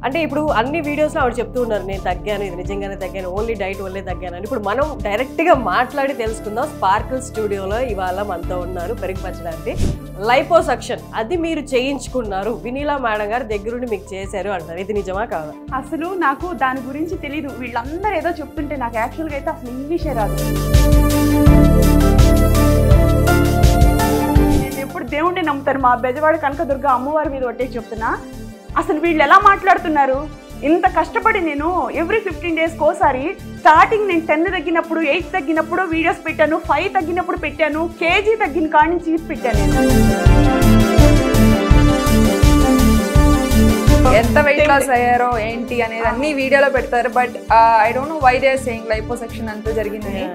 అంటే ఇప్పుడు అన్ని వీడియోస్లో ఆవిడ చెప్తూ ఉన్నారు నేను తగ్గాను, ఇది నిజంగానే తగ్గాను, ఓన్లీ డైట్ వల్లే తగ్గాను అని. ఇప్పుడు మనం డైరెక్ట్గా మాట్లాడి తెలుసుకుందాం. స్పార్కిల్ స్టూడియోలో ఇవాళ మనతో ఉన్నారు పెరుగుపరచడానికి లైపోసక్షన్. అది మీరు చేయించుకున్నారు, వినీలా మేడం గారు దగ్గరుండి మీకు చేశారు అంటారు. ఇది నిజమా కాదా? అసలు నాకు దాని గురించి తెలియదు. వీళ్ళందరూ ఏదో చెప్తుంటే నాకు యాక్చువల్గా అయితే అసలు ఇంగ్లీషే రాదు. నేను ఎప్పుడు దేవుణ్ణి నమ్ముతాను. మా బెజవాడ కనకదుర్గ అమ్మవారి మీద ఒట్టేసి చెప్తున్నా. అసలు వీళ్ళు ఎలా మాట్లాడుతున్నారు? ఇంత కష్టపడి నేను ఎవ్రీ 15 డేస్కి ఒకసారి స్టార్టింగ్ నేను 10 తగ్గినప్పుడు 8 తగ్గినప్పుడు వీడియోస్ పెట్టాను, 5 తగ్గినప్పుడు పెట్టాను, కేజీ తగ్గిన కాడి నుంచి పెట్టాను నేను. ఎంత వెయిట్ లాస్ అయ్యారో ఏంటి అనేది అన్ని వీడియోలో పెడతారు. But I don't know why they are saying liposuction అంతా జరిగిందని.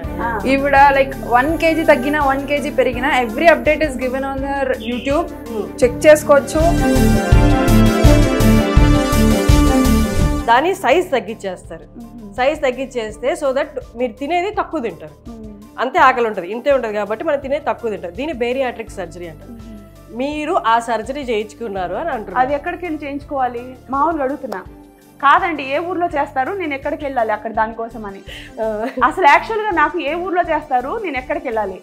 ఈవిడ లైక్ 1 kg తగ్గినా 1 kg పెరిగినా every update is given on their YouTube. చెక్ చేసుకోవచ్చు. దాని సైజ్ తగ్గించేస్తారు. సైజ్ తగ్గించేస్తే సో దట్ మీరు తినేది తక్కువ తింటారు, అంతే ఆకలి ఉంటుంది, ఇంతే ఉంటుంది కాబట్టి మనం తినేది తక్కువ తింటారు. దీన్ని బేరియాట్రిక్ సర్జరీ అంటారు. మీరు ఆ సర్జరీ చేయించుకున్నారు అని అంటారు. అది ఎక్కడికి వెళ్ళి చేయించుకోవాలి? మామూలుగా అడుగుతున్నా. కాదండి, ఏ ఊర్లో చేస్తారు, నేను ఎక్కడికి వెళ్ళాలి అక్కడ దానికోసం అని. అసలు యాక్చువల్గా నాకు ఏ ఊర్లో చేస్తారు, నేను ఎక్కడికి వెళ్ళాలి?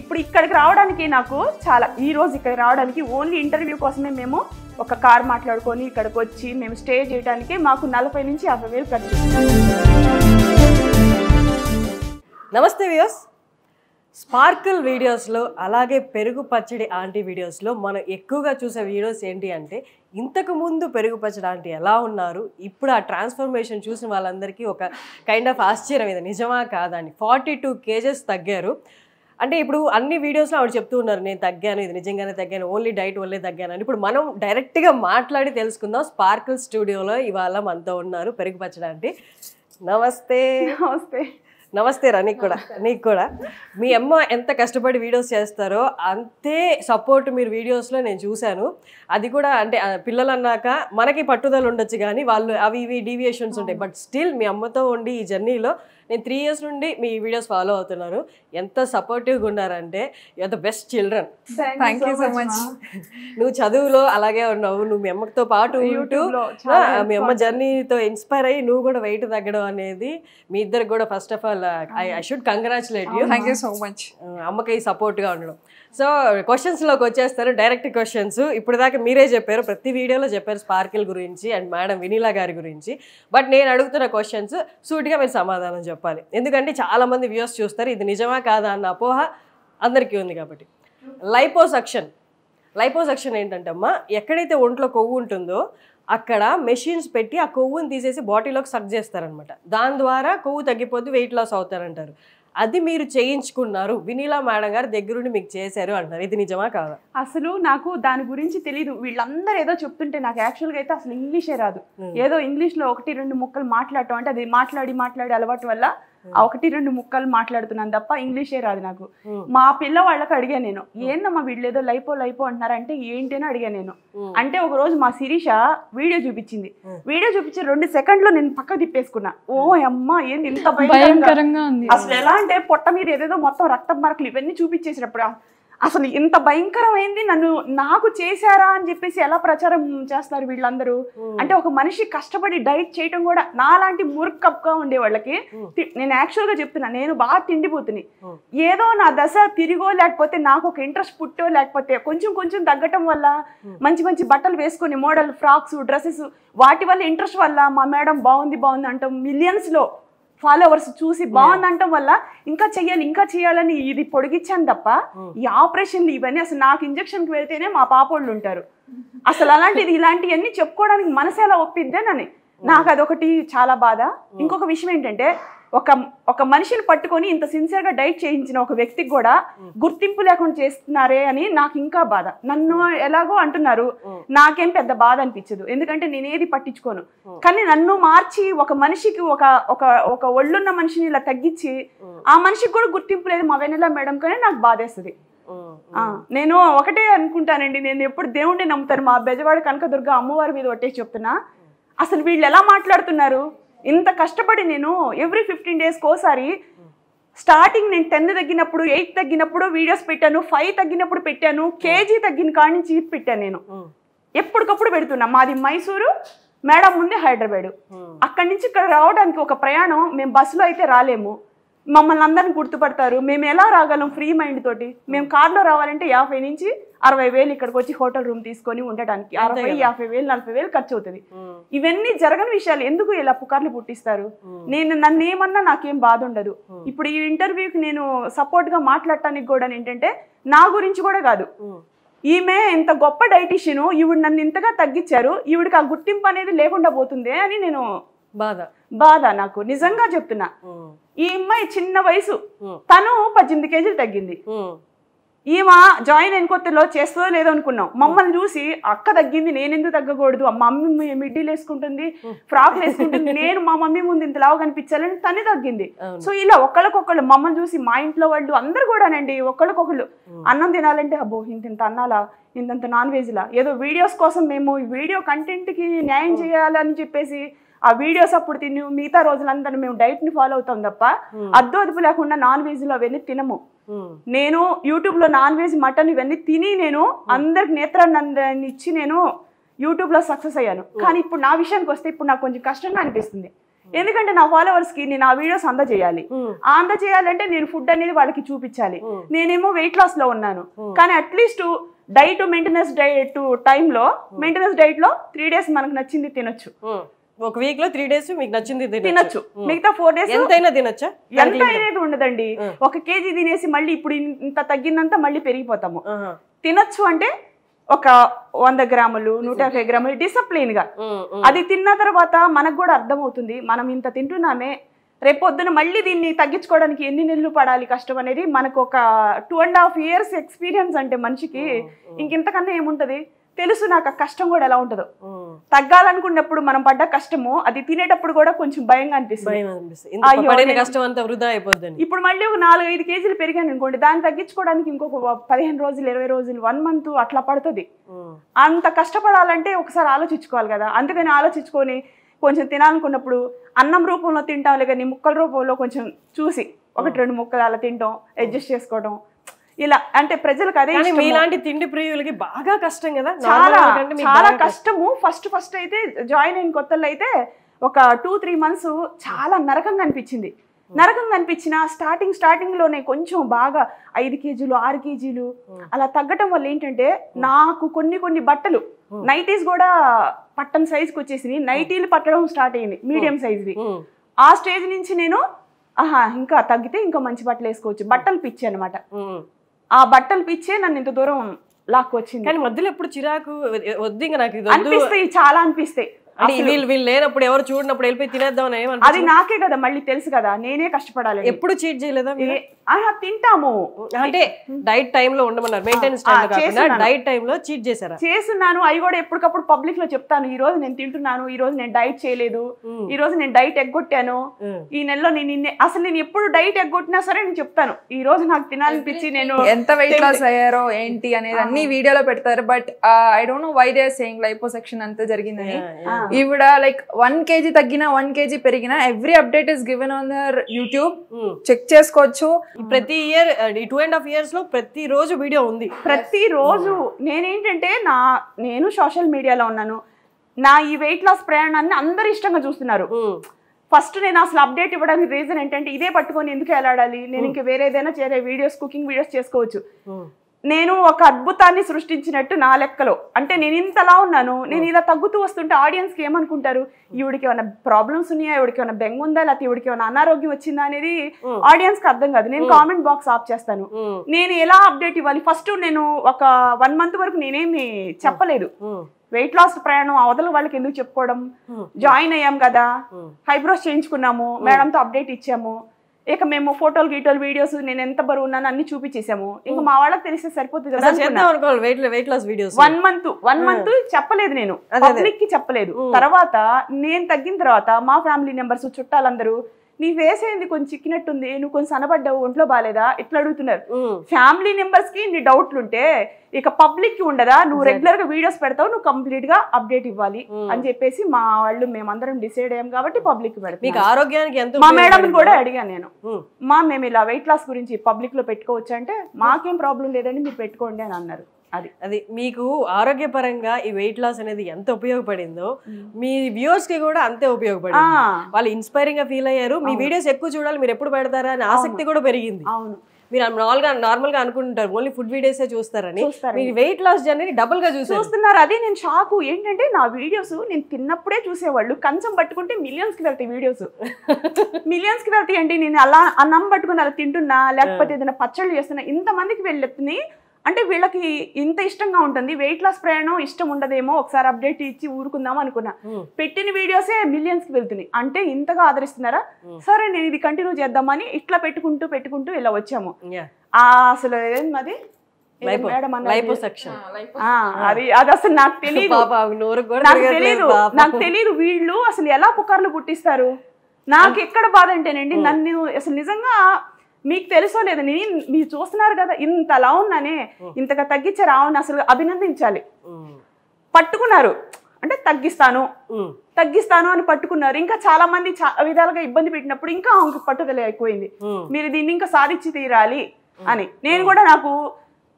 ఇప్పుడు ఇక్కడికి రావడానికి నాకు చాలా, ఈ రోజు ఇక్కడికి రావడానికి ఓన్లీ ఇంటర్వ్యూ కోసమే మేము ఒక కార్ మాట్లాడుకొని ఇక్కడికి వచ్చి మేము స్టే చేయడానికి మాకు 40,000 నుంచి 50,000 ఖర్చు. నమస్తే వ్యూయర్స్. స్పార్కిల్ వీడియోస్లో అలాగే పెరుగు పచ్చడి ఆంటీ వీడియోస్లో మనం ఎక్కువగా చూసే వీడియోస్ ఏంటి అంటే, ఇంతకుముందు పెరుగు పచ్చడి ఆంటీ ఎలా ఉన్నారు, ఇప్పుడు ఆ ట్రాన్స్ఫర్మేషన్ చూసిన వాళ్ళందరికీ ఒక కైండ్ ఆఫ్ ఆశ్చర్యం, ఇది నిజమా కాదా అని. 42 kgs తగ్గారు. అంటే ఇప్పుడు అన్ని వీడియోస్లో ఆవిడ చెప్తూ ఉన్నారు నేను తగ్గాను, ఇది నిజంగానే తగ్గాను, ఓన్లీ డైట్ వల్లే తగ్గాను అని. ఇప్పుడు మనం డైరెక్ట్గా మాట్లాడి తెలుసుకుందాం. స్పార్కిల్ స్టూడియోలో ఇవాళ మనతో ఉన్నారు పెరుగు పచ్చడి ఆంటీ. నమస్తే. నమస్తే. నమస్తే రా. నీకు కూడా మీ అమ్మ ఎంత కష్టపడి వీడియోస్ చేస్తారో అంతే సపోర్ట్ మీరు వీడియోస్లో నేను చూశాను. అది కూడా అంటే పిల్లలు అన్నాక మనకి పట్టుదల ఉండొచ్చు కానీ వాళ్ళు అవి ఇవి డీవియేషన్స్ ఉంటాయి. బట్ స్టిల్ మీ అమ్మతో ఉండి ఈ జర్నీలో నేను 3 years నుండి మీ వీడియోస్ ఫాలో అవుతున్నాను. ఎంత సపోర్టివ్గా ఉన్నారంటే you are the best children. Thank you so much. నువ్వు చదువులో అలాగే ఉన్నావు, నువ్వు మీ అమ్మతో పాటు ఉంటూ మీ అమ్మ జర్నీతో ఇన్స్పైర్ అయ్యి నువ్వు కూడా వెయిట్ తగ్గడం అనేది మీ ఇద్దరికి కూడా first of all I should congratulate you. Thank you so much. అమ్మకి సపోర్ట్గా ఉండడం. సో క్వశ్చన్స్లోకి వచ్చేస్తారు, డైరెక్ట్ క్వశ్చన్స్. ఇప్పుడు దాకా మీరే చెప్పారు, ప్రతి వీడియోలో చెప్పారు స్పార్కిల్ గురించి అండ్ మేడం వినీలా గారి గురించి. బట్ నేను అడుగుతున్న క్వశ్చన్స్ సూటిగా మీరు సమాధానం చెప్పాలి. ఎందుకంటే చాలామంది వ్యూస్ చూస్తారు, ఇది నిజమా కాదా అన్న అపోహ అందరికీ ఉంది కాబట్టి. లైపోసక్షన్ ఏంటంటే అమ్మా, ఎక్కడైతే ఒంట్లో కొవ్వు ఉంటుందో అక్కడ మెషిన్స్ పెట్టి ఆ కొవ్వుని తీసేసి బాడీలోకి సక్ చేస్తారనమాట. దాని ద్వారా కొవ్వు తగ్గిపోతే వెయిట్ లాస్ అవుతారంటారు. అది మీరు చేయించుకున్నారు, వినీలా మేడం గారు దగ్గరుండి మీకు చేశారు అంటారు. ఇది నిజమా కాదా? అసలు నాకు దాని గురించి తెలియదు. వీళ్ళందరూ ఏదో చెప్తుంటే నాకు యాక్చువల్గా అయితే అసలు ఇంగ్లీషే రాదు. ఏదో ఇంగ్లీష్లో 1-2 ముక్కలు మాట్లాడటం అంటే అది మాట్లాడి అలవాటు వల్ల ఆ 1-2 ముక్కలు మాట్లాడుతున్నాను తప్ప ఇంగ్లీషే రాదు నాకు. మా పిల్లవాళ్ళకి అడిగా నేను, ఏందమ్మా వీళ్ళు ఏదో లైపో అంటున్నారంటే ఏంటి అని అడిగా నేను. అంటే ఒక రోజు మా శిరీష వీడియో చూపించింది. వీడియో చూపించి 2 సెకండ్లో నేను పక్క తిప్పేసుకున్నా. ఓ అమ్మ ఏంది ఇంత భయంకరంగా ఉంది. అసలు ఎలా అంటే పొట్ట మీద ఏదేదో మొత్తం రక్తం మరకలు ఇవన్నీ చూపించేసినప్పుడు అసలు ఇంత భయంకరమైంది, నాకు చేశారా అని చెప్పేసి ఎలా ప్రచారం చేస్తారు వీళ్ళందరూ. అంటే ఒక మనిషి కష్టపడి డైట్ చేయటం కూడా నాలాంటి మూర్ఖప్గా ఉండే వాళ్ళకి నేను యాక్చువల్గా చెప్తున్నా, నేను బాగా తిండిపోతుని ఏదో నా దశ తిరిగో లేకపోతే నాకు ఒక ఇంట్రెస్ట్ పుట్టో లేకపోతే కొంచెం తగ్గటం వల్ల మంచి బట్టలు వేసుకొని మోడల్ ఫ్రాక్స్ డ్రెస్సెస్ వాటి వల్ల ఇంట్రెస్ట్ వల్ల మా మేడం బాగుంది అంటాం మిలియన్స్లో ఫాలోవర్స్ చూసి బాగుందంటం వల్ల ఇంకా చెయ్యాలని ఇది పొడిగించాను తప్ప ఈ ఆపరేషన్లు ఇవన్నీ అసలు నాకు ఇంజక్షన్కి వెళ్తేనే మా పాపోళ్ళు ఉంటారు. అసలు అలాంటిది ఇలాంటివన్నీ చెప్పుకోవడానికి మనసు ఎలా ఒప్పిద్దానని నాకు అదొకటి చాలా బాధ. ఇంకొక విషయం ఏంటంటే ఒక మనిషిని పట్టుకొని ఇంత సిన్సియర్గా డైట్ చేయించిన ఒక వ్యక్తికి కూడా గుర్తింపు లేకుండా చేస్తున్నారే అని నాకు ఇంకా బాధ. నన్ను ఎలాగో అంటున్నారు, నాకేం పెద్ద బాధ అనిపించదు, ఎందుకంటే నేనేది పట్టించుకోను. కానీ నన్ను మార్చి ఒక మనిషికి ఒక ఒళ్ళున్న మనిషిని ఇలా తగ్గించి ఆ మనిషికి కూడా గుర్తింపు లేదు మా వెన్నెల మేడం కానీ నాకు బాధేస్తుంది. నేను ఒకటే అనుకుంటానండి, నేను ఎప్పుడు దేవుణ్ణి నమ్ముతాను. మా బెజవాడ కనకదుర్గ అమ్మవారి మీద ఒట్టేసి చెప్తున్నా. అసలు వీళ్ళు ఎలా మాట్లాడుతున్నారు? ఇంత కష్టపడి నేను ఎవ్రీ 15 డేస్కి ఒకసారి స్టార్టింగ్ నేను 10 తగ్గినప్పుడు 8 తగ్గినప్పుడు వీడియోస్ పెట్టాను, 5 తగ్గినప్పుడు పెట్టాను, కేజీ తగ్గిన కాడి నుంచి పెట్టాను. నేను ఎప్పటికప్పుడు పెడుతున్నా. మాది మైసూరు, మేడం ముందే హైదరాబాద్. అక్కడి నుంచి ఇక్కడ రావడానికి ఒక ప్రయాణం మేము బస్సులో అయితే రాలేము. మమ్మల్ని అందరిని గుర్తుపడతారు. మేము ఎలా రాగలం ఫ్రీ మైండ్ తోటి? మేము కార్లో రావాలంటే 50 నుంచి 60,000 ఇక్కడికి వచ్చి హోటల్ రూమ్ తీసుకొని ఉండడానికి 60,000, 50,000, 40,000 ఖర్చు అవుతుంది. ఇవన్నీ జరగని విషయాలు ఎందుకు ఇలా పుకార్లు పుట్టిస్తారు? నన్ను ఏమన్నా నాకేం బాధ ఉండదు. ఇప్పుడు ఈ ఇంటర్వ్యూకి నేను సపోర్ట్ గా మాట్లాడటానికి కూడా ఏంటంటే నా గురించి కూడా కాదు, ఈమె ఇంత గొప్ప డైటీషియన్, ఈవిడ నన్ను ఇంతగా తగ్గించారు, ఈవిడికి ఆ గుర్తింపు అనేది లేకుండా పోతుంది అని నేను బాధ నాకు నిజంగా చెప్తున్నా. ఈ అమ్మాయి చిన్న వయసు, తను 18 కేజీలు తగ్గింది. ఈమె జాయిన్ అయిన కొత్తలో చేస్తుందో లేదో అనుకున్నాం. మమ్మల్ని చూసి అక్క తగ్గింది, నేను ఎందుకు తగ్గకూడదు, మా మమ్మీ మిడ్డీలు వేసుకుంటుంది, ఫ్రాక్లు వేసుకుంటుంది, నేను మా మమ్మీ ముందు ఇంత లావు కనిపించాలని తనే తగ్గింది. సో ఇలా ఒకళ్ళకొకళ్ళు మమ్మల్ని చూసి మా ఇంట్లో వాళ్ళు అందరు కూడానండి ఒకళ్ళకొకళ్ళు అన్నం తినాలంటే అబ్బో ఇంత అన్నాలా, ఇంతంత నాన్ వెజ్లా, ఏదో వీడియోస్ కోసం మేము వీడియో కంటెంట్కి న్యాయం చేయాలని చెప్పేసి ఆ వీడియోస్ అప్పుడు తిని మిగతా రోజులంతా మేము డైట్ ని ఫాలో అవుతాం తప్ప అద్దు అదుపు లేకుండా నాన్ వెజ్ లో అవన్నీ తినము. నేను యూట్యూబ్ లో నాన్ వెజ్ మటన్ ఇవన్నీ తిని నేను అందరికి నేత్రాన్ని ఇచ్చి నేను యూట్యూబ్ లో సక్సెస్ అయ్యాను. కానీ ఇప్పుడు నా విషయానికి వస్తే ఇప్పుడు నాకు కొంచెం కష్టంగా అనిపిస్తుంది. ఎందుకంటే నా ఫాలోవర్స్ కి నేను ఆ వీడియోస్ అందజేయాలి. అందజేయాలంటే నేను ఫుడ్ అనేది వాళ్ళకి చూపించాలి. నేనేమో వెయిట్ లాస్ లో ఉన్నాను, కానీ అట్లీస్ట్ డైట్ మెయింటెనెన్స్ డైట్ టైంలో మెయింటెనెన్స్ డైట్ లో 3 days మనకు నచ్చింది తినొచ్చు. ఒక వీక్ లో 3 days మీకు నచ్చింది తినొచ్చు. మిగతా 4 days ఎంతైనా తినొచ్చా? ఎంత అనేది ఉండదండి. 1 kg తినేసి మళ్ళీ ఇప్పుడు ఇంత తగ్గిందంతా మళ్ళీ పెరిగిపోతాము. తినొచ్చు అంటే ఒక 100 గ్రాములు 150 గ్రాములు డిసిప్లిన్ గా అది తిన్న తర్వాత మనకు కూడా అర్థం అవుతుంది మనం ఇంత తింటున్నామే, రేపొద్దున మళ్ళీ దీన్ని తగ్గించుకోవడానికి ఎన్ని నెలలు పడాలి కష్టం అనేది మనకు ఒక 2.5 years ఎక్స్పీరియన్స్ అంటే మనిషికి ఇంకెంతకన్నా ఏముంటది తెలుసు. నాకు ఆ కష్టం కూడా ఎలా ఉంటుందో, తగ్గాలనుకున్నప్పుడు మనం పడ్డ కష్టము అది తినేటప్పుడు కూడా కొంచెం భయంగా అనిపిస్తుంది. ఇప్పుడు మళ్ళీ ఒక 4-5 కేజీలు పెరిగాను అనుకోండి, దాన్ని తగ్గించుకోవడానికి ఇంకొక 15 రోజులు 20 రోజులు 1 month అట్లా పడుతుంది. అంత కష్టపడాలంటే ఒకసారి ఆలోచించుకోవాలి కదా. అందుకని ఆలోచించుకొని కొంచెం తినాలనుకున్నప్పుడు అన్నం రూపంలో తింటాం కానీ ముక్కల రూపంలో కొంచెం చూసి 1-2 ముక్కలు అలా తింటాం, అడ్జస్ట్ చేసుకోవడం ఇలా. అంటే ప్రజలకు అదే మీలాంటి తిండి ప్రియులకి బాగా కష్టం కదా, చాలా కష్టము. ఫస్ట్ అయితే జాయిన్ అయిన కొత్తలో అయితే ఒక 2-3 months చాలా నరకంగా అనిపించింది. నరకంగా అనిపించిన స్టార్టింగ్ లోనే కొంచెం బాగా 5 కేజీలు 6 కేజీలు అలా తగ్గటం వల్ల ఏంటంటే నాకు కొన్ని బట్టలు నైటీస్ కూడా పట్టని సైజుకి వచ్చేసి నైటీలు పట్టడం స్టార్ట్ అయింది, మీడియం సైజ్వి. ఆ స్టేజ్ నుంచి నేను ఇంకా తగ్గితే ఇంకా మంచి బట్టలు వేసుకోవచ్చు, బట్టలు పిచ్చి అనమాట. ఆ బట్టలు పిచ్చే నన్ను ఇంత దూరం లాక్కొచ్చింది. కానీ మధ్యలో ఎప్పుడు చిరాకు వద్దు ఇంకా నాకు అనిపిస్తాయి, చాలా అనిపిస్తాయి. వీళ్ళు లేనప్పుడు ఎవరు చూడనప్పుడు వెళ్ళిపోయి తినేద్దాం అది నాకే కదా మళ్ళీ తెలుసు కదా, నేనే కష్టపడాలి. ఎప్పుడు చీట్ చేయలేదా? తింటాము అంటే డైట్ టైమ్ లో ఉండమన్నారు, మెయింటెనెన్స్ టైం డైట్ టైమ్ లో చీట్ చేశారా? చేస్తున్నాను. అవి కూడా ఎప్పటికప్పుడు పబ్లిక్ లో చెప్తాను, ఈ రోజు నేను తింటున్నాను, ఈ రోజు నేను డైట్ చేయలేదు, ఈ రోజు నేను డైట్ ఎగ్గొట్టాను, ఈ నెలలో నేను అసలు నేను ఎప్పుడు డైట్ ఎగ్గొట్టినా సరే నేను చెప్తాను, ఈ రోజు నాకు తినాలనిపించి నేను ఎంత వెయిట్ లాస్ అయ్యారో ఏంటి అనేది అన్ని వీడియోలో పెడతారు. But I don't know why they are saying liposuction అంతా జరిగిందని. ఈవిడ లైక్ 1 kg తగ్గినా 1 kg పెరిగినా every update is given on their YouTube, చెక్ చేసుకోవచ్చు. ప్రతి ఇయర్ 2.5 years లో ప్రతి రోజు వీడియో ఉంది, ప్రతిరోజు. నేనేంటంటే నేను సోషల్ మీడియాలో ఉన్నాను, నా ఈ వెయిట్ లాస్ ప్రయాణాన్ని అందరు ఇష్టంగా చూస్తున్నారు. ఫస్ట్ నేను అసలు అప్డేట్ ఇవ్వడానికి రీజన్ ఏంటంటే ఇదే పట్టుకొని ఎందుకు వెళ్ళాడాలి, నేను ఇంకా వేరే ఏదైనా వీడియోస్ కుకింగ్ వీడియోస్ చేసుకోవచ్చు. నేను ఒక అద్భుతాన్ని సృష్టించినట్టు నా లెక్కలో. అంటే నేను ఇంతలా ఉన్నాను, నేను ఇలా తగ్గుతూ వస్తుంటే ఆడియన్స్కి ఏమనుకుంటారు, ఈవిడికి ఏమైనా ప్రాబ్లమ్స్ ఉన్నాయా, ఈవిడికి ఏమైనా బెంగ ఉందా, లేకపోతే ఈవిడికి ఏమైనా అనారోగ్యం వచ్చిందా అనేది ఆడియన్స్కి అర్థం కాదు. నేను కామెంట్ బాక్స్ ఆఫ్ చేస్తాను. నేను ఎలా అప్డేట్ ఇవ్వాలి, ఫస్ట్ నేను ఒక 1 month వరకు నేనేమి చెప్పలేదు. వెయిట్ లాస్ ప్రయాణం అవతల వాళ్ళకి ఎందుకు చెప్పుకోవడం, జాయిన్ అయ్యాం కదా, హైబ్రోస్ చేయించుకున్నాము, మేడంతో అప్డేట్ ఇచ్చాము, ఇక మేము ఫోటోలు గీటోలు వీడియోస్ నేను ఎంత బరువు ఉన్నాను అన్ని చూపించేసాము, ఇంకా మా వాళ్ళకి తెలిస్తే సరిపోతుంది కదా. 1 month చెప్పలేదు, నేను పబ్లిక్ కి చెప్పలేదు. తర్వాత నేను తగ్గిన తర్వాత మా ఫ్యామిలీ మెంబర్స్ చుట్టాలందరూ నీ ఫేస్ ఏంది కొంచెం చిక్కినట్టుంది, నువ్వు కొంచెం సనబడ్డావు, ఒంట్లో బాలేదా ఇట్లా అడుగుతున్నారు. ఫ్యామిలీ మెంబర్స్ కి నీ డౌట్లు ఉంటే ఇక పబ్లిక్ కి ఉండదా, నువ్వు రెగ్యులర్ గా వీడియోస్ పెడతావు, నువ్వు కంప్లీట్ గా అప్డేట్ ఇవ్వాలి అని చెప్పేసి మా వాళ్ళు మేమందరం డిసైడ్ అయ్యాం కాబట్టి పబ్లిక్ పెడతాం. ఆరోగ్యానికి ఎంత మా మేడం కూడా అడిగాను నేను, మేము ఇలా వెయిట్ లాస్ గురించి పబ్లిక్ లో పెట్టుకోవచ్చు అంటే మాకేం ప్రాబ్లం లేదండి మీరు పెట్టుకోండి అని అన్నారు. అది మీకు ఆరోగ్యపరంగా ఈ వెయిట్ లాస్ అనేది ఎంత ఉపయోగపడిందో మీ వ్యూవర్స్ కి కూడా అంతే ఉపయోగపడింది. వాళ్ళు ఇన్స్పైరింగ్ గా ఫీల్ అయ్యారు. మీ వీడియోస్ ఎక్కువ చూడాలి, మీరు ఎప్పుడు పెడతారా అని ఆసక్తి కూడా పెరిగింది. అవును, మీరు నార్మల్ గా అనుకుంటారు ఓన్లీ ఫుడ్ వీడియోస్ చూస్తారని, మీరు వెయిట్ లాస్ జర్నీ డబుల్ గా చూస్తున్నారు. అదే నేను షాక్. ఏంటంటే నా వీడియోస్ నేను తిన్నప్పుడే చూసేవాళ్ళు, కంచం పట్టుకుంటే మిలియన్స్ కి వెళ్తాయి వీడియోస్. మిలియన్స్ కి వెళ్తాయి అంటే నేను అలా అన్నం పట్టుకుని అలా తింటున్నా, లేకపోతే ఏదైనా పచ్చళ్ళు చేస్తున్నా, ఇంతమందికి వెళ్ళి అంటే వీళ్ళకి ఇంత ఇష్టంగా ఉంటుంది. వెయిట్ లాస్ ప్రయాణం ఇష్టం ఉండదేమో, ఒకసారి అప్డేట్ ఇచ్చి ఊరుకుందాం అనుకున్నా. పెట్టిన వీడియోసే మిలియన్స్ కి వెళ్తున్నాయి. అంటే ఇంతగా ఆదరిస్తున్నారా, సరే నేను ఇది కంటిన్యూ చేద్దామని ఇట్లా పెట్టుకుంటూ ఇలా వచ్చాము. అసలు ఏమది అది అసలు నాకు తెలియదు వీళ్ళు అసలు ఎలా పుకార్లు పుట్టిస్తారు. నాకు ఎక్కడ బాధ అంటేనండి, నన్ను అసలు నిజంగా మీకు తెలుసో లేదు, మీరు చూస్తున్నారు కదా ఇంతలా ఉన్నానే, ఇంతగా తగ్గించారు, అవును అసలు అభినందించాలి. పట్టుకున్నారు అంటే తగ్గిస్తాను అని పట్టుకున్నారు. ఇంకా చాలా మంది విధాలుగా ఇబ్బంది పెట్టినప్పుడు ఇంకా ఆమెకి పట్టుదల అయిపోయింది, మీరు దీన్ని ఇంకా సాధించి తీరాలి అని. నేను కూడా నాకు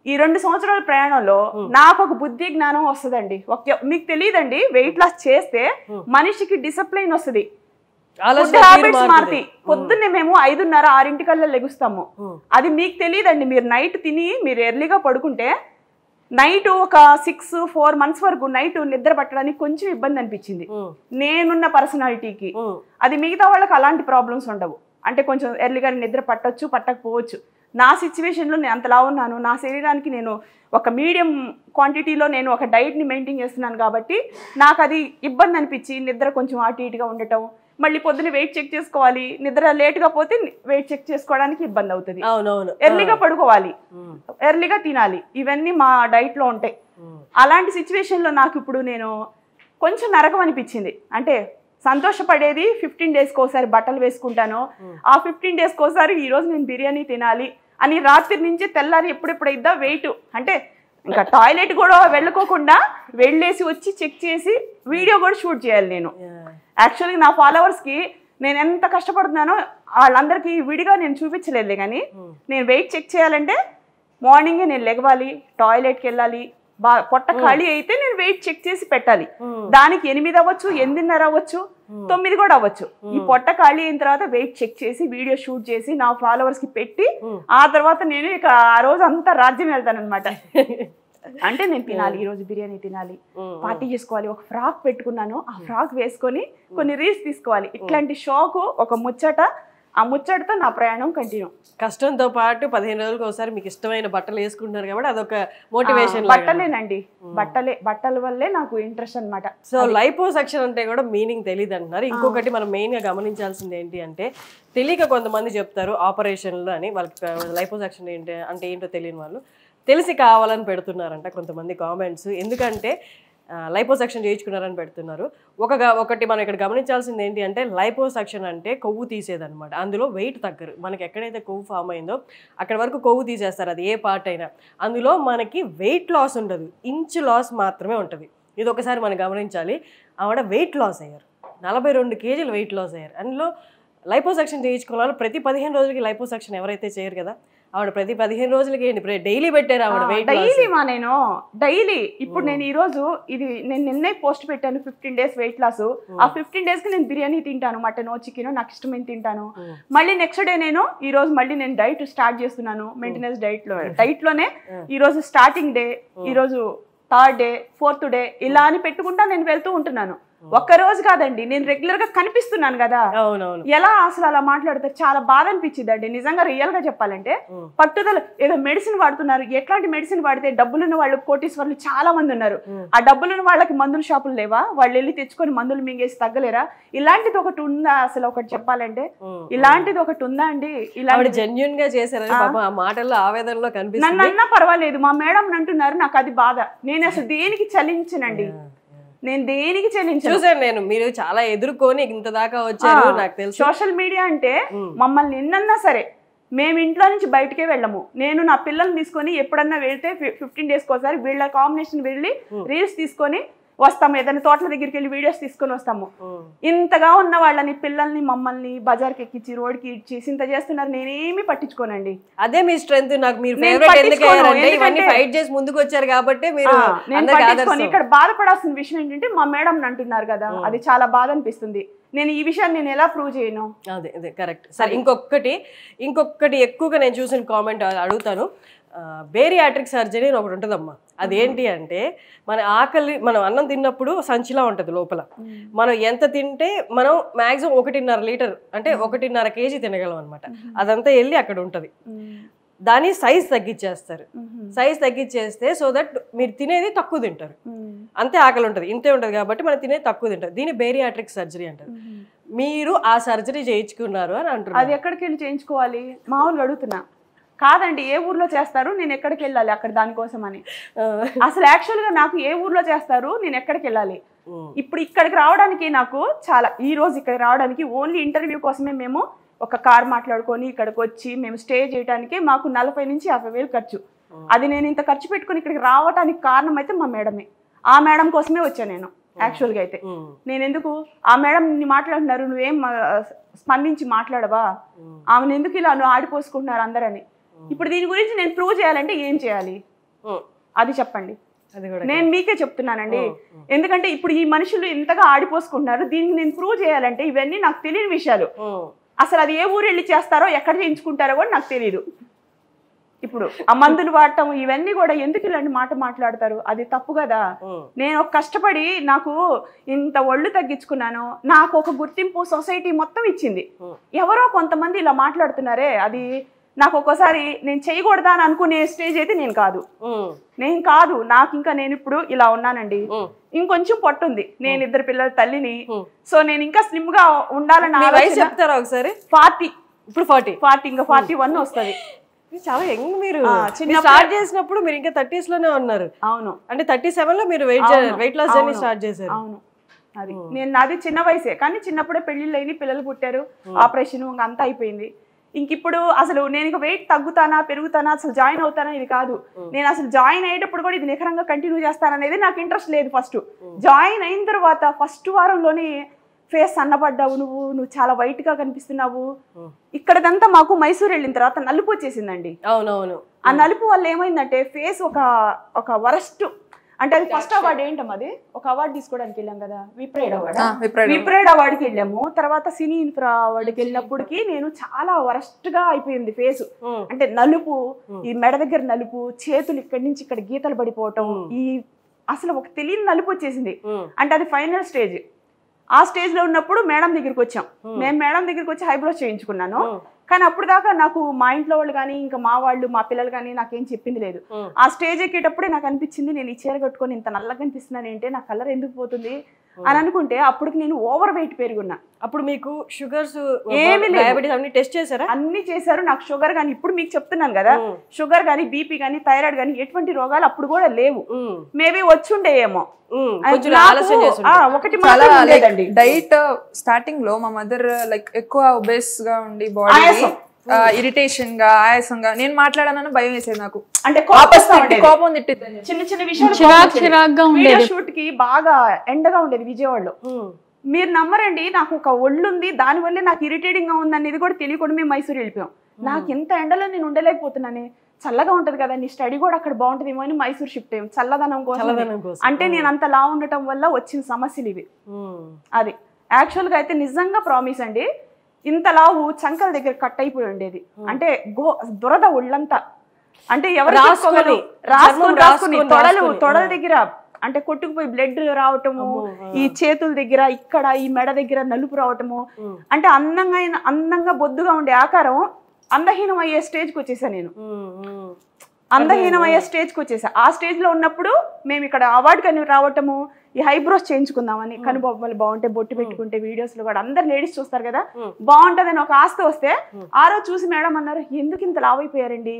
ఈ 2 సంవత్సరాల ప్రయాణంలో నాకు ఒక బుద్ధి జ్ఞానం వస్తుందండి. మీకు తెలియదండి, వెయిట్ లాస్ చేస్తే మనిషికి డిసిప్లైన్ వస్తుంది, హ్యాబిట్స్ మారుతాయి. పొద్దున్నే మేము 5:30-6 లెగుస్తాము. అది మీకు తెలియదండి. మీరు నైట్ తిని మీరు ఎర్లీగా పడుకుంటే నైట్ ఒక 6-4 months వరకు నైట్ నిద్ర పట్టడానికి కొంచెం ఇబ్బంది అనిపించింది నేనున్న పర్సనాలిటీకి. అది మిగతా వాళ్ళకి అలాంటి ప్రాబ్లమ్స్ ఉండవు. అంటే కొంచెం ఎర్లీగా నిద్ర పట్టొచ్చు, పట్టకపోవచ్చు. నా సిచ్యువేషన్లో నేను అంతలా ఉన్నాను, నా శరీరానికి నేను ఒక మీడియం క్వాంటిటీలో నేను ఒక డైట్ని మెయింటైన్ చేస్తున్నాను కాబట్టి నాకు అది ఇబ్బంది అనిపించి నిద్ర కొంచెం అటు ఇటుగా ఉండటం, మళ్ళీ పొద్దున్న వెయిట్ చెక్ చేసుకోవాలి, నిద్ర లేట్గా పోతే వెయిట్ చెక్ చేసుకోవడానికి ఇబ్బంది అవుతుంది. ఎర్లీగా పడుకోవాలి, ఎర్లీగా తినాలి, ఇవన్నీ మా డైట్లో ఉంటాయి. అలాంటి సిచ్యువేషన్లో నాకు ఇప్పుడు నేను కొంచెం నరకం అనిపించింది. అంటే సంతోషపడేది 15 daysకి ఒకసారి బట్టలు వేసుకుంటాను, ఆ 15 daysకి ఒకసారి ఈరోజు నేను బిర్యానీ తినాలి అని రాత్రి నుంచి తెల్లారి ఎప్పుడెప్పుడైద్దా వెయిట్, అంటే ఇంకా టాయిలెట్ కూడా వెళ్ళకోకుండా వెళ్ళేసి వచ్చి చెక్ చేసి వీడియో కూడా షూట్ చేయాలి నేను. యాక్చువల్గా నా ఫాలోవర్స్కి నేను ఎంత కష్టపడుతున్నానో వాళ్ళందరికీ విడిగా నేను చూపించలేదులే, కానీ నేను వెయిట్ చెక్ చేయాలంటే మార్నింగే నేను లెగవాలి, టాయిలెట్కి వెళ్ళాలి, పొట్ట ఖాళీ అయితే నేను వెయిట్ చెక్ చేసి పెట్టాలి. దానికి 8 అవ్వచ్చు, 8:30 అవ్వచ్చు, 9 కూడా అవ్వచ్చు. ఈ పొట్ట ఖాళీ అయిన తర్వాత వెయిట్ చెక్ చేసి వీడియో షూట్ చేసి నా ఫాలోవర్స్ కి పెట్టి ఆ తర్వాత నేను ఇక ఆ రోజు అంతా రాజ్యం వెళ్తాను అనమాట. అంటే నేను తినాలి, ఈ రోజు బిర్యానీ తినాలి, పార్టీ చేసుకోవాలి, ఒక ఫ్రాక్ పెట్టుకున్నాను, ఆ ఫ్రాక్ వేసుకొని కొన్ని రీల్స్ తీసుకోవాలి. ఇట్లాంటి షోకు ఒక ముచ్చట, ఆ ముచ్చటతో నా ప్రయాణం కంటిన్యూ. కష్టంతో పాటు 15 రోజులకు ఒకసారి మీకు ఇష్టమైన బట్టలు వేసుకుంటున్నారు కాబట్టి అదొక మోటివేషన్. బట్టలేనండి, బట్టల వల్లే నాకు ఇంట్రెస్ట్ అనమాట. సో లైపోసక్షన్ అంటే కూడా మీనింగ్ తెలియదు అంటున్నారు. ఇంకొకటి మనం మెయిన్ గా గమనించాల్సింది ఏంటి అంటే, తెలియక కొంతమంది చెప్తారు ఆపరేషన్లు అని, వాళ్ళకి లైపోసక్షన్ ఏంటి అంటే ఏంటో తెలియని వాళ్ళు తెలిసి కావాలని పెడుతున్నారంట కొంతమంది కామెంట్స్. ఎందుకంటే లైపోసక్షన్ చేయించుకున్నారని పెడుతున్నారు. ఒకటి మనం ఇక్కడ గమనించాల్సింది ఏంటి అంటే, లైపోసక్షన్ అంటే కొవ్వు తీసేదనమాట. అందులో వెయిట్ తగ్గరు. మనకి ఎక్కడైతే కొవ్వు ఫామ్ అయిందో అక్కడ వరకు కొవ్వు తీసేస్తారు, అది ఏ పార్ట్ అయినా. అందులో మనకి వెయిట్ లాస్ ఉండదు, ఇంచు లాస్ మాత్రమే ఉంటుంది. ఇది ఒకసారి మనం గమనించాలి. ఆవిడ వెయిట్ లాస్ అయ్యారు, 42 kg వెయిట్ లాస్ అయ్యారు. అందులో లైపోసక్షన్ చేయించుకున్న వాళ్ళు ప్రతి 15 రోజులకి లైపోసక్షన్ ఎవరైతే చేయరు కదా, ఆవిడ ప్రతి 15 రోజులకి ఏంటి డైలీ పెట్టారు ఆవిడ వెయిట్. నేను డైలీ ఇప్పుడు నేను ఈ రోజు ఇది నేను నిన్నే పోస్ట్ పెట్టాను 15 days వెయిట్ లాస్. ఆ 15 days కి నేను బిర్యానీ తింటాను, మటన్ చికెన్ నాకు ఇష్టమైన తింటాను. మళ్ళీ నెక్స్ట్ డే నేను ఈ రోజు మళ్ళీ నేను డైట్ స్టార్ట్ చేస్తున్నాను, మెయింటెనెన్స్ డైట్ లోనే ఈ రోజు స్టార్టింగ్ డే, ఈ రోజు 3rd day 4th day ఇలా అని పెట్టుకుంటా నేను వెళ్తూ ఉంటున్నాను. ఒక్క రోజు కాదండి, నేను రెగ్యులర్ గా కనిపిస్తున్నాను కదా, ఎలా అసలు అలా మాట్లాడతారు, చాలా బాధ అనిపించింది అండి నిజంగా. రియల్ గా చెప్పాలంటే పట్టుదల, ఏదో మెడిసిన్ వాడుతున్నారు, ఎట్లాంటి మెడిసిన్ వాడితే డబ్బులున్న వాళ్ళు కోటీశ్వర్లు చాలా మంది ఉన్నారు, ఆ డబ్బులున్న వాళ్ళకి మందుల షాపులు లేవా, వాళ్ళు వెళ్ళి తెచ్చుకొని మందులు మింగేసి తగ్గలేరా? ఇలాంటిది ఒకటి ఉందా అసలు? ఒకటి చెప్పాలంటే ఇలాంటిది ఒకటి ఉందా అండి? ఇలా జెన్యూన్ గా చేశారు, మాటల్లో ఆవేదనలో కనిపిస్తుంది. నన్ను అన్నా పర్వాలేదు, మా మేడం అంటున్నారు, నాకు అది బాధ. నేను అసలు దేనికి చలించనండి, నేను దేనికి చెల్లించాను. చూసాను నేను, మీరు చాలా ఎదుర్కొని ఇంత దాకా వచ్చారు నాకు తెలుసు. సోషల్ మీడియా అంటే మమ్మల్ని ఎన్నన్నా సరే మేము ఇంట్లో నుంచి బయటకే వెళ్ళము. నేను నా పిల్లల్ని తీసుకొని ఎప్పుడన్నా వెళ్తే 15 days ఒకసారి వీళ్ళ కాంబినేషన్ వెళ్ళి రీల్స్ తీసుకొని వస్తాము, ఏదైనా తోటల దగ్గరికి వెళ్ళి వీడియోస్ తీసుకొని వస్తాము. ఇంతగా ఉన్న వాళ్ళని, పిల్లల్ని, మమ్మల్ని బజార్కి ఎక్కించి రోడ్కి ఇచ్చేసి ఇంత చేస్తున్నారు, నేనేమి పట్టించుకోనండి. అదే మీ స్ట్రెంత్. నాకు మీరు ఫేవరెట్ ఎందుకంటే ఇవన్నీ ఫైట్ చేసి ముందుకు వచ్చారు కాబట్టి మీరు ఇక్కడ బాధపడాల్సిన విషయం ఏంటంటే మా మేడం అంటున్నారు కదా, అది చాలా బాధ అనిపిస్తుంది. నేను ఈ విషయాన్ని నేను ఎలా ప్రూవ్ చేయను? అదే అదే కరెక్ట్. సరే ఇంకొకటి ఎక్కువగా నేను చూసిన కామెంట్ అడుగుతాను. బేరియాట్రిక్ సర్జరీ అని ఒకటి ఉంటుందమ్మా. అదేంటి అంటే మన ఆకలి, మనం అన్నం తిన్నప్పుడు సంచిలా ఉంటుంది లోపల. మనం ఎంత తింటే మనం మ్యాక్సిమం 1.5 లీటర్ అంటే 1.5 కేజీ తినగలం అనమాట. అదంతా వెళ్ళి అక్కడ ఉంటుంది. దాని సైజ్ తగ్గించేస్తారు. సైజ్ తగ్గించేస్తే సో దట్ మీరు తినేది తక్కువ తింటారు. అంతే ఆకలి ఉంటుంది, ఇంతే ఉంటుంది కాబట్టి మనం తినేది తక్కువ తింటారు. దీన్ని బేరియాట్రిక్ సర్జరీ అంటారు. మీరు ఆ సర్జరీ చేయించుకున్నారు అని అంటారు. అది ఎక్కడికి వెళ్ళి చేయించుకోవాలి? మామూలుగా అడుగుతున్నా. కాదండి, ఏ ఊర్లో చేస్తారు, నేను ఎక్కడికి వెళ్ళాలి అక్కడ దానికోసం అని. అసలు యాక్చువల్గా నాకు ఏ ఊర్లో చేస్తారు, నేను ఎక్కడికి వెళ్ళాలి? ఇప్పుడు ఇక్కడికి రావడానికి నాకు చాలా, ఈ రోజు ఇక్కడికి రావడానికి ఓన్లీ ఇంటర్వ్యూ కోసమే మేము ఒక కార్ మాట్లాడుకొని ఇక్కడికి వచ్చి మేము స్టే చేయడానికి మాకు 40,000 నుంచి 50,000 ఖర్చు. అది నేను ఇంత ఖర్చు పెట్టుకుని ఇక్కడికి రావడానికి కారణం అయితే మా మేడమే. ఆ మేడం కోసమే వచ్చాను నేను యాక్చువల్గా అయితే. నేను ఎందుకు ఆ మేడం మాట్లాడుతున్నారు, నువ్వేం స్పందించి మాట్లాడవా, ఆమెను ఎందుకు ఇలా నువ్వు ఆడిపోసుకుంటున్నారు అందరని. ఇప్పుడు దీని గురించి నేను ప్రూవ్ చేయాలంటే ఏం చేయాలి అది చెప్పండి. నేను మీకే చెప్తున్నానండి, ఎందుకంటే ఇప్పుడు ఈ మనుషులు ఇంతగా ఆడిపోసుకుంటున్నారు, దీనికి నేను ప్రూవ్ చేయాలంటే ఇవన్నీ నాకు తెలియని విషయాలు. అసలు అది ఏ ఊరు వెళ్ళి చేస్తారో, ఎక్కడ చేయించుకుంటారో కూడా నాకు తెలియదు. ఇప్పుడు ఆ మందులు వాడటం ఇవన్నీ కూడా ఎందుకు ఇలాంటి మాట మాట్లాడతారు? అది తప్పు కదా. నేను కష్టపడి నాకు ఇంత ఒళ్ళు తగ్గించుకున్నాను, నాకు ఒక గుర్తింపు సొసైటీ మొత్తం ఇచ్చింది. ఎవరో కొంతమంది ఇలా మాట్లాడుతున్నారే, అది నాకు ఒక్కోసారి నేను చేయకూడదా అని అనుకునే స్టేజ్ అయితే నేను కాదు. నాకు ఇంకా నేను ఇప్పుడు ఇలా ఉన్నానండి, ఇంకొంచెం పొట్టుంది, నేను 2 పిల్లల తల్లిని. సో నేను ఇంకా స్లిమ్ గా ఉండాలని చెప్తారా ఒకసారి? 40. ఇప్పుడు 40 ఇంకా 41 వస్తుంది. చాలా యంగ్. మీరు స్టార్ట్ చేసినప్పుడు మీరు ఇంకా 30s లోనే ఉన్నారు. అవును, అంటే 37 లో మీరు వెయిట్ లాస్ జర్నీ స్టార్ట్ చేశారు. అవును, అది నేను నాది చిన్న వయసే, కానీ చిన్నప్పుడే పెళ్లిళ్ళు అయిన, పిల్లలు పుట్టారు, ఆపరేషన్ అంతా అయిపోయింది. ఇంకిప్పుడు అసలు నేను ఇక వెయిట్ తగ్గుతానా పెరుగుతానా అసలు జాయిన్ అవుతానా ఇది కాదు. నేను అసలు జాయిన్ అయ్యేటప్పుడు కూడా ఇది నిఖరంగా కంటిన్యూ చేస్తాననేది నాకు ఇంట్రెస్ట్ లేదు. ఫస్ట్ జాయిన్ అయిన తర్వాత ఫస్ట్ వారంలోనే ఫేస్ సన్నబడ్డావు, నువ్వు చాలా వైట్ గా కనిపిస్తున్నావు. ఇక్కడదంతా మాకు మైసూర్ వెళ్ళిన తర్వాత నలుపు వచ్చేసిందండి. అవునవును. ఆ నలుపు వల్ల ఏమైందంటే ఫేస్ ఒక వరస్ట్, అంటే అది ఫస్ట్ అవార్డు ఏంటమ్మా, అది ఒక అవార్డు తీసుకోవడానికి వెళ్ళాం కదా, విప్రైడ్ అవార్డుకి వెళ్ళాము. తర్వాత సినీ ఇన్ఫ్రా అవార్డుకి వెళ్ళినప్పటికి నేను చాలా వరస్ట్ గా అయిపోయింది ఫేస్. అంటే నలుపు, ఈ మెడ దగ్గర నలుపు, చేతులు ఇక్కడి నుంచి ఇక్కడ గీతలు పడిపోవటం, ఈ అసలు ఒక తెలియని నలుపు వచ్చేసింది. అంటే అది ఫైనల్ స్టేజ్. ఆ స్టేజ్ లో ఉన్నప్పుడు మేడం దగ్గరికి వచ్చాం. మేము మేడం దగ్గరికి వచ్చి ఐబ్రోస్ చేయించుకున్నాను. కానీ అప్పుడు దాకా నాకు మా ఇంట్లో వాళ్ళు కానీ ఇంకా మా వాళ్ళు మా పిల్లలు కానీ నాకేం చెప్పింది లేదు. ఆ స్టేజ్ ఎక్కేటప్పుడే నాకు అనిపించింది, నేను ఈ చీర కట్టుకొని ఇంత నల్లగా కనిపిస్తున్నాను ఏంటంటే నా కలర్ ఎందుకు పోతుంది అని అనుకుంటే అప్పటికి నేను ఓవర్ వెయిట్ పెరుగున్నా. అప్పుడు మీకు షుగర్స్ ఏమి డయాబెటీస్ అన్ని టెస్ట్ చేశారా? అన్ని చేశారు. నాకు షుగర్ కానీ, ఇప్పుడు మీకు చెప్తున్నాను కదా, షుగర్ కానీ బీపీ కానీ థైరాయిడ్ కానీ ఎటువంటి రోగాలు అప్పుడు కూడా లేవు. మేబీ వచ్చుండేయేమో. డైట్ స్టార్టింగ్ లో మా మదర్ లైక్ ఎక్కువ ఒబేస్ గా ఉండి బాడీ ఇరిటేషన్ గా ఆయాసంగా నేను మాట్లాడానని భయం వేసేది నాకు. అంటే కోపం తిట్టిద్దని, చిన్న చిన్న విషయాలు షూట్ కి బాగా ఎండగా ఉండేది విజయవాడలో. మీరు నమ్మరండి, నాకు ఒక ఒళ్ళుంది, దాని వల్లే నాకు ఇరిటేటింగ్ గా ఉంది అనేది కూడా తెలియకుండా మేము మైసూర్ వెళ్ళిపోయాం. నాకు ఎంత ఎండలో నేను ఉండలేకపోతున్నాను, చల్లగా ఉంటది కదా, నీ స్టడీ కూడా అక్కడ బాగుంటదేమో అని మైసూర్ షిఫ్ట్ అయ్యాం చల్లదనం కోసం. అంటే నేను అంత లా ఉండటం వల్ల వచ్చిన సమస్యలు ఇవి. అది యాక్చువల్ గా అయితే నిజంగా ప్రామిస్ అండి, ఇంత లావు చంకల దగ్గర కట్ అయిపోయి ఉండేది. అంటే దురద ఒళ్ళంతా, అంటే ఎవరు రాసుకొని తొడల దగ్గర అంటే కొట్టుకుపోయి బ్లడ్ రావటము, ఈ చేతుల దగ్గర ఇక్కడ ఈ మెడ దగ్గర నలుపు రావటము, అంటే అందంగా బొద్దుగా ఉండే ఆకారం అందహీనం అయ్యే స్టేజ్కి వచ్చేసా నేను. అందహీనం అయ్యే స్టేజ్కి వచ్చేసా. ఆ స్టేజ్ లో ఉన్నప్పుడు మేము ఇక్కడ అవార్డు కని రావటము, ఈ ఐబ్రోస్ చేయించుకుందామని, కనుబొమ్మలు బాగుంటే బొట్టు పెట్టుకుంటే వీడియోస్ లో కూడా అందరు లేడీస్ చూస్తారు కదా, బాగుంటదని ఒక ఆస్తి వస్తే ఆ రోజు చూసి మేడం అన్నారు, ఎందుకు ఇంత లావ్ అయిపోయారండి?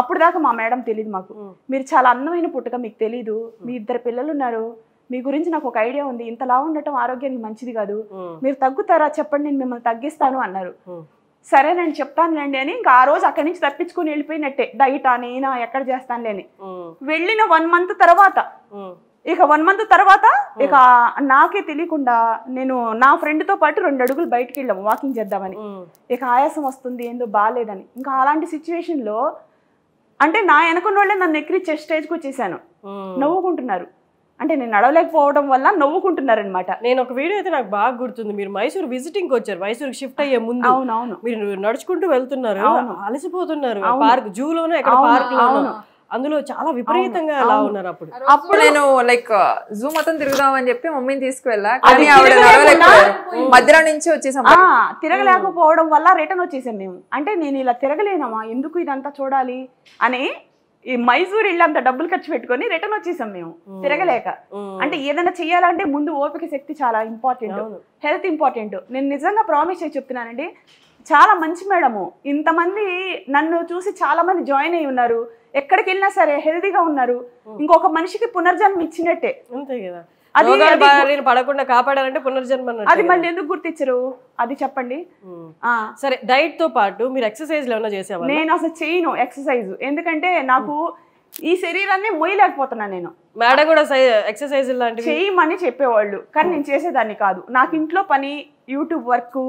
అప్పుడు దాకా మా మేడం తెలియదు మాకు, మీరు చాలా అందమైన పుట్టుక, మీకు తెలీదు, మీ 2 పిల్లలు ఉన్నారు, మీ గురించి నాకు ఒక ఐడియా ఉంది, ఇంత లావు ఉండటం ఆరోగ్యానికి మంచిది కాదు, మీరు తగ్గుతారా చెప్పండి, నేను మిమ్మల్ని తగ్గిస్తాను అన్నారు. సరే నేను చెప్తానులేండి అని ఇంకా ఆ రోజు అక్కడి నుంచి తప్పించుకుని వెళ్ళిపోయినట్టే. డైట్ నేనా ఎక్కడ చేస్తానులేని వెళ్ళిన 1 month తర్వాత ఇక 1 month తర్వాత ఇక నాకే తెలియకుండా నేను నా ఫ్రెండ్తో పాటు 2 అడుగులు బయటికి వెళ్ళాము వాకింగ్ చేద్దామని. ఇక ఆయాసం వస్తుంది ఏందో బాగాలేదని. ఇంకా అలాంటి సిచ్యువేషన్లో అంటే నా వెనకున్న వాళ్ళే నన్ను ఎక్కిరిచ్చే స్టేజ్కి వచ్చేసాను. నవ్వుకుంటున్నారు, అంటే నేను నడవలేకపోవడం వల్ల నవ్వుకుంటున్నారు అనమాట. నేను ఒక వీడియో అయితే నాకు బాగా గుర్తుంది, మీరు మైసూర్ విజిటింగ్ వచ్చారు, మైసూర్ షిఫ్ట్ అయ్యే ముందు. అవునవును, మీరు నడుచుకుంటూ వెళ్తున్నారు, అలసిపోతున్నారు, పార్క్ జూలోనే ఎక్కడ పార్క్ లో అందులో చాలా విపరీతంగా అలా ఉన్నారు. అప్పుడు నేను లైక్ జూ మొత్తం తిరుగుదామని చెప్పి మమ్మీని తీసుకువెళ్ళా, కానీ ఆవిడ నడవలేకపోయారు, మధ్యలో నుంచి వచ్చేసాం. తిరగలేకపోవడం వల్ల రిటర్న్ వచ్చేసాం మేము. అంటే నేను ఇలా తిరగలేనమ్మా, ఎందుకు ఇదంతా చూడాలి అని ఈ మైసూర్ ఇల్లు అంత డబ్బులు ఖర్చు పెట్టుకొని రిటర్న్ వచ్చేసాం మేము తిరగలేక. అంటే ఏదైనా చెయ్యాలంటే ముందు ఓపిక శక్తి చాలా ఇంపార్టెంట్, హెల్త్ ఇంపార్టెంట్. నేను నిజంగా ప్రామిస్ చేసి చెప్తున్నానండి, చాలా మంచి మేడము. ఇంతమంది నన్ను చూసి చాలా మంది జాయిన్ అయి ఉన్నారు, ఎక్కడికి వెళ్ళినా సరే హెల్తీగా ఉన్నారు. ఇంకొక మనిషికి పునర్జన్మ ఇచ్చినట్టే. అంతే కదా, పడకుండా కాపాడాలంటే పునర్జన్మ. అది మళ్ళీ ఎందుకు గుర్తించరు అది చెప్పండి. సరే, డైట్ తో పాటు మీరు ఎక్సర్సైజ్ ఏమైనా చేసేవాళ్ళా? నేను అసలు చేయను ఎక్సర్సైజ్, ఎందుకంటే నాకు ఈ శరీరాన్ని మోయలేకపోతున్నా. నేను మేడం కూడా ఎక్సర్సైజ్ లాంటివి చేయమని చెప్పేవాళ్ళు, కానీ నేను చేసేదాన్ని కాదు. నాకు ఇంట్లో పని, యూట్యూబ్ వర్క్,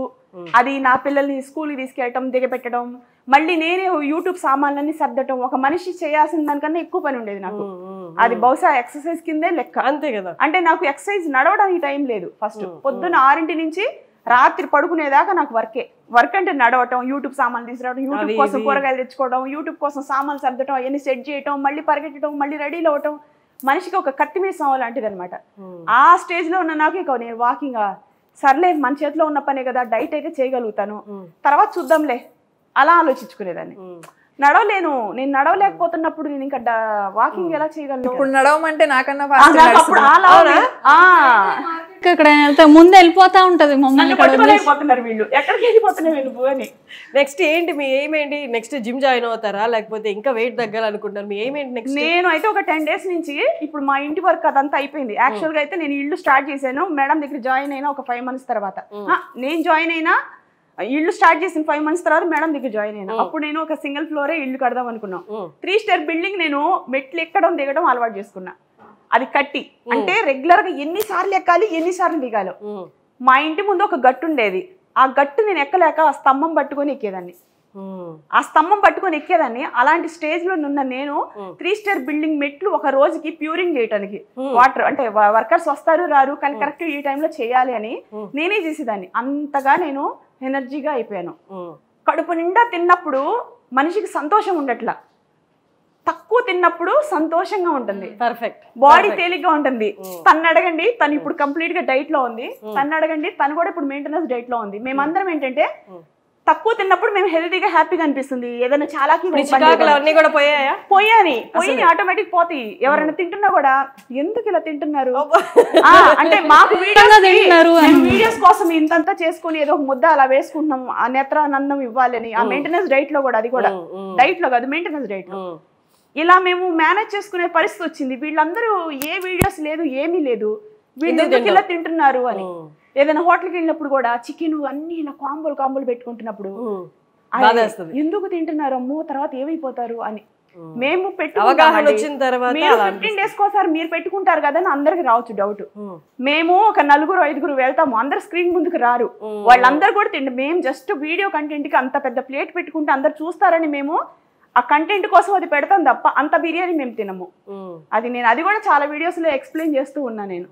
అది నా పిల్లల్ని స్కూల్కి తీసుకెళ్ళటం, దిగపెట్టడం, మళ్ళీ నేనే యూట్యూబ్ సామాన్లన్నీ సర్దటం, ఒక మనిషి చేయాల్సిన దానికన్నా ఎక్కువ పని ఉండేది నాకు. అది బహుశా ఎక్సర్సైజ్ కిందే లెక్క. అంతే కదా. అంటే నాకు ఎక్సర్సైజ్ నడవడానికి టైం లేదు. ఫస్ట్ పొద్దున్న 6 నుంచి రాత్రి పడుకునేదాకా నాకు వర్క్ అంటే నడవటం, యూట్యూబ్ సామాన్లు తీసుకురావడం, యూట్యూబ్ కోసం కూరగాయలు తెచ్చుకోవడం, యూట్యూబ్ కోసం సామాన్లు సర్దటం, అవన్నీ సెట్ చేయటం, మళ్ళీ పరిగెట్టడం, మళ్ళీ రెడీలో అవటం, మనిషికి ఒక కత్తి మీద సామ లాంటిది అనమాట. ఆ స్టేజ్ లో ఉన్న నాకు ఇక నేను వాకింగ్ సర్లే మన చేతిలో ఉన్న పనే కదా, డైట్ అయితే చేయగలుగుతాను, తర్వాత చూద్దాంలే అలా ఆలోచించుకునేదాన్ని. నడవలేను, నేను నడవలేకపోతున్నప్పుడు నేను ఇంకా వాకింగ్ ఎలా చేయగలను? ఇప్పుడు నడవమంటే నాకన్నా ముందు వెళ్ళిపోతా ఉంటది మమ్మల్ని. వీళ్ళు ఎక్కడికి వెళ్ళిపోతున్నారు వీళ్ళు అని. నెక్స్ట్ ఏంటి మీ ఎయిమ్ ఏంటి? నెక్స్ట్ జిమ్ జాయిన్ అవుతారా, లేకపోతే ఇంకా వెయిట్ తగ్గాలనుకుంటారు? మీ ఎయిమ్ ఏంటి నెక్స్ట్? నేను అయితే ఒక 10 days నుంచి ఇప్పుడు మా ఇంటి వర్క్ అదంతా అయిపోయింది. యాక్చువల్ గా అయితే నేను ఇల్లు స్టార్ట్ చేశాను మేడం దగ్గర జాయిన్ అయినా ఒక 5 months తర్వాత. నేను జాయిన్ అయినా ఇల్లు స్టార్ట్ చేసిన 5 months తర్వాత మేడం దగ్గర జాయిన్ అయినా. అప్పుడు నేను ఒక సింగిల్ ఫ్లోరే ఇల్లు కడదాం అనుకున్నాం. 3 star బిల్డింగ్ నేను మెట్లు ఎక్కడం దిగడం అలవాటు చేసుకున్నా. అది కట్టి అంటే రెగ్యులర్ గా ఎన్నిసార్లు ఎక్కాలి, ఎన్నిసార్లు దిగాలి. మా ఇంటి ముందు ఒక గట్టు ఉండేది, ఆ గట్టు నేను ఎక్కలేక ఆ స్తంభం పట్టుకొని ఎక్కేదాన్ని. అలాంటి స్టేజ్ లో ఉన్న నేను 3 star బిల్డింగ్ మెట్లు ఒక రోజుకి ప్యూరింగ్ చేయడానికి, వాటర్ అంటే వర్కర్స్ వస్తారు రారు కానీ కరెక్ట్ ఈ టైంలో చేయాలి అని నేనే చేసేదాన్ని. అంతగా నేను ఎనర్జీగా అయిపోయాను. కడుపు నిండా తిన్నప్పుడు మనిషికి సంతోషం ఉండట్లా, తక్కువ తిన్నప్పుడు సంతోషంగా ఉంటుంది, పర్ఫెక్ట్ బాడీ తేలిగ్గా ఉంటుంది. తను అడగండి, తను ఇప్పుడు కంప్లీట్ గా డైట్ లో ఉంది, తను అడగండి తను కూడా ఇప్పుడు మెయింటెనెన్స్ డైట్ లో ఉంది. మేమందరం ఏంటంటే తక్కువ తిన్నప్పుడు మేము హెల్తీగా హ్యాపీగా అనిపిస్తుంది. ఏదైనా చాలా పోయి ఆటోమేటిక్ పోతాయి. ఎవరైనా తింటున్నా కూడా ఎందుకు ఇలా తింటున్నారు అంటే మాకు వీడియోస్ కోసం ఇంతంతా చేసుకుని ఏదో ఒక ముద్ద అలా వేసుకుంటున్నాం, ఆ నేత్రానందం ఇవ్వాలని. ఆ మెయింటెనెన్స్ డైట్ లో కూడా, అది కూడా డైట్ లో కాదు మెయింటెనెన్స్ డైట్ లో ఇలా మేము మేనేజ్ చేసుకునే పరిస్థితి వచ్చింది. వీళ్ళందరూ ఏ వీడియోస్ లేదు ఏమీ లేదు, వీళ్ళు ఎందుకు ఇలా తింటున్నారు అని. ఏదైనా హోటల్కి వెళ్ళినప్పుడు కూడా చికెన్ అన్ని ఇలా కాంబోలు పెట్టుకుంటున్నప్పుడు ఎందుకు తింటున్నారు అమ్మో తర్వాత ఏమైపోతారు అని మేము పెట్టుకుంటాం. 15 days కోసారి మీరు పెట్టుకుంటారు కదా అని అందరికి రావచ్చు డౌట్. మేము ఒక 4-5 వెళ్తాము, అందరు స్క్రీన్ ముందుకు రారు, వాళ్ళందరూ కూడా తింటారు. మేము జస్ట్ వీడియో కంటెంట్ కి అంత పెద్ద ప్లేట్ పెట్టుకుంటే అందరు చూస్తారని మేము ఆ కంటెంట్ కోసం అది పెడతాం తప్ప అంత బిర్యానీ మేము తినము. అది కూడా చాలా వీడియోస్ లో ఎక్స్ప్లెయిన్ చేస్తూ ఉన్నా నేను.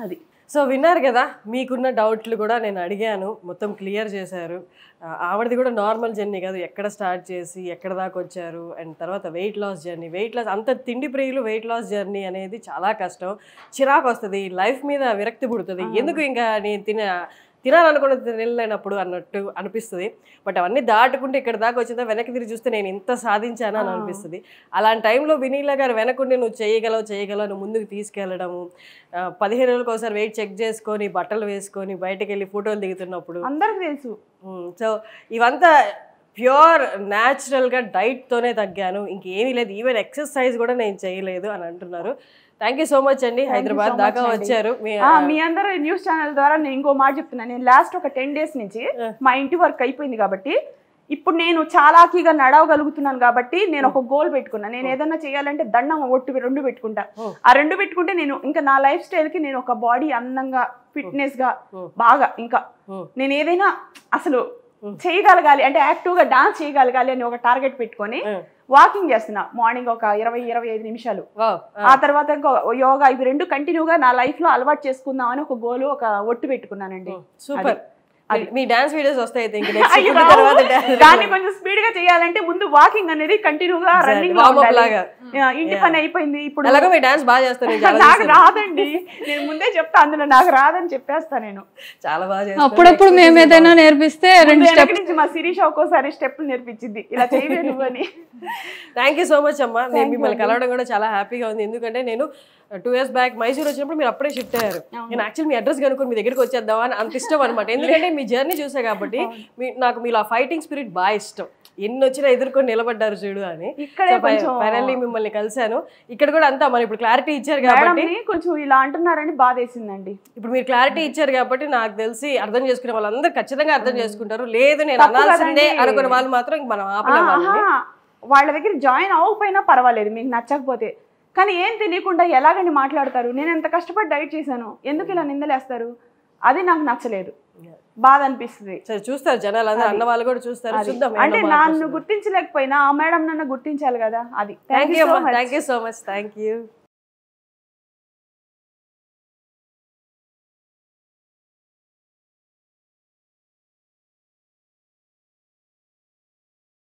అది సో విన్నారు కదా, మీకున్న డౌట్లు కూడా నేను అడిగాను, మొత్తం క్లియర్ చేశారు. ఆవిడది కూడా నార్మల్ జర్నీ కాదు, ఎక్కడ స్టార్ట్ చేసి ఎక్కడ దాకా వచ్చారు, అండ్ తర్వాత వెయిట్ లాస్ జర్నీ. అంత తిండి ప్రియులు వెయిట్ లాస్ జర్నీ అనేది చాలా కష్టం, చిరాకు వస్తుంది, లైఫ్ మీద విరక్తి పుడుతుంది. ఎందుకు ఇంకా నేను తినాలనుకున్న తినలేనప్పుడు అన్నట్టు అనిపిస్తుంది. బట్ అవన్నీ దాటుకుంటే ఇక్కడ దాకా వచ్చిందా వెనక్కి తిరిగి చూస్తే నేను ఇంత సాధించాను అని అనిపిస్తుంది. అలాంటి టైంలో వినీలా గారు వెనకుండి నువ్వు చేయగలవు నువ్వు ముందుకు తీసుకెళ్ళడము, 15 రోజులకు ఒకసారి వెయిట్ చెక్ చేసుకొని బట్టలు వేసుకొని బయటకు వెళ్ళి ఫోటోలు దిగుతున్నప్పుడు అందరికీ తెలుసు. సో ఇవంతా ప్యూర్ న్యాచురల్గా డైట్తోనే తగ్గాను, ఇంకేమీ లేదు, ఈవెన్ ఎక్సర్సైజ్ కూడా నేను చేయలేదు అని అంటున్నారు. థ్యాంక్ యూ సో మచ్ అండి, హైదరాబాద్ దాకా వచ్చారు. మీ అందరూ న్యూస్ ఛానల్ ద్వారా నేను ఇంకో మాట చెప్తున్నాను. నేను లాస్ట్ ఒక 10 days నుంచి మా ఇంటి వర్క్ అయిపోయింది కాబట్టి ఇప్పుడు నేను చాలాకీగా నడవగలుగుతున్నాను కాబట్టి నేను ఒక గోల్ పెట్టుకున్నా. నేను ఏదన్నా చేయాలంటే దండం ఒట్టు 2 పెట్టుకుంటా. ఆ 2 పెట్టుకుంటే నేను ఇంకా నా లైఫ్ స్టైల్ కి నేను ఒక బాడీ అందంగా ఫిట్నెస్ గా బాగా ఇంకా నేను ఏదైనా అసలు చేయగలగాలి అంటే యాక్టివ్ గా డాన్స్ చేయగలగాలి అని ఒక టార్గెట్ పెట్టుకొని వాకింగ్ చేస్తున్నా. మార్నింగ్ ఒక 20-25 నిమిషాలు, ఆ తర్వాత ఇంకో యోగా, ఇవి 2 కంటిన్యూగా నా లైఫ్ లో అలవాటు చేసుకుందాం అని ఒక గోల్, ఒక ఒట్టు పెట్టుకున్నానండి. సూపర్. మీ డాన్స్ వీడియోస్ వస్తాయి. దాన్ని కొంచెం స్పీడ్ గా చేయాలంటే ముందు వాకింగ్ అనేది కంటిన్యూగా రన్నింగ్ లాగా. ఇంటి పని అయిపోయింది ఇప్పుడు. అలాగే మీ డాన్స్ బాగా చేస్తాను. నాకు రాదండి, నేను ముందే చెప్తా, అందులో నాకు రాదని చెప్పేస్తా. నేను చాలా బాగా చేస్తాను. అప్పుడప్పుడు మేము ఏదైనా నేర్పిస్తే 2 స్టెప్స్ నుంచి మా శిరీష ఒక్కోసారి స్టెప్పులు నేర్పించింది, ఇలా చేయవే నువ్వు అని. థ్యాంక్ యూ సో మచ్ అమ్మా. నేను మిమ్మల్ని కలవడం కూడా చాలా హ్యాపీగా ఉంది. ఎందుకంటే నేను 2 years బ్యాక్ మైసూర్ వచ్చినప్పుడు మీరు అప్పుడే షిఫ్ట్ అయ్యారు. నేను యాక్చువల్ మీ అడ్రస్ కనుక్కొని మీ దగ్గరికి వచ్చేద్దాం అని అంత ఇష్టం అనమాట. ఎందుకంటే మీ జర్నీ చూసా కాబట్టి నాకు మీలో ఫైటింగ్ స్పిరిట్ బాగా ఇష్టం. ఎన్ని వచ్చినా ఎదుర్కొని నిలబడ్డారు చూడు అని. ఫైనల్లీ మిమ్మల్ని కలిశాను. ఇక్కడ కూడా అంతా మరి ఇప్పుడు క్లారిటీ ఇచ్చారు కాబట్టి కొంచెం ఇలా అంటున్నారని బాధేసిందండి. ఇప్పుడు మీరు క్లారిటీ ఇచ్చారు కాబట్టి నాకు తెలిసి అర్థం చేసుకునే వాళ్ళందరూ ఖచ్చితంగా అర్థం చేసుకుంటారు. లేదు నేను అనాల్సిందే అనుకునే వాళ్ళు మాత్రం మనం ఆపలేము. వాళ్ళ దగ్గర జాయిన్ అవ్వకపోయినా పర్వాలేదు మీకు నచ్చకపోతే, కానీ ఏం తెలియకుండా ఎలాగని మాట్లాడతారు. నేను ఎంత కష్టపడి డైట్ చేశాను, ఎందుకు ఇలా నిందలేస్తారు, అది నాకు నచ్చలేదు, బాధ అనిపిస్తుంది. సరే చూస్తారు జనాలు, అందరూ అన్న వాళ్ళు కూడా చూస్తారు. అంటే నన్ను గుర్తించలేకపోయినా ఆ మేడం నన్ను గుర్తించాలి కదా. అది థ్యాంక్ యూ సో మచ్.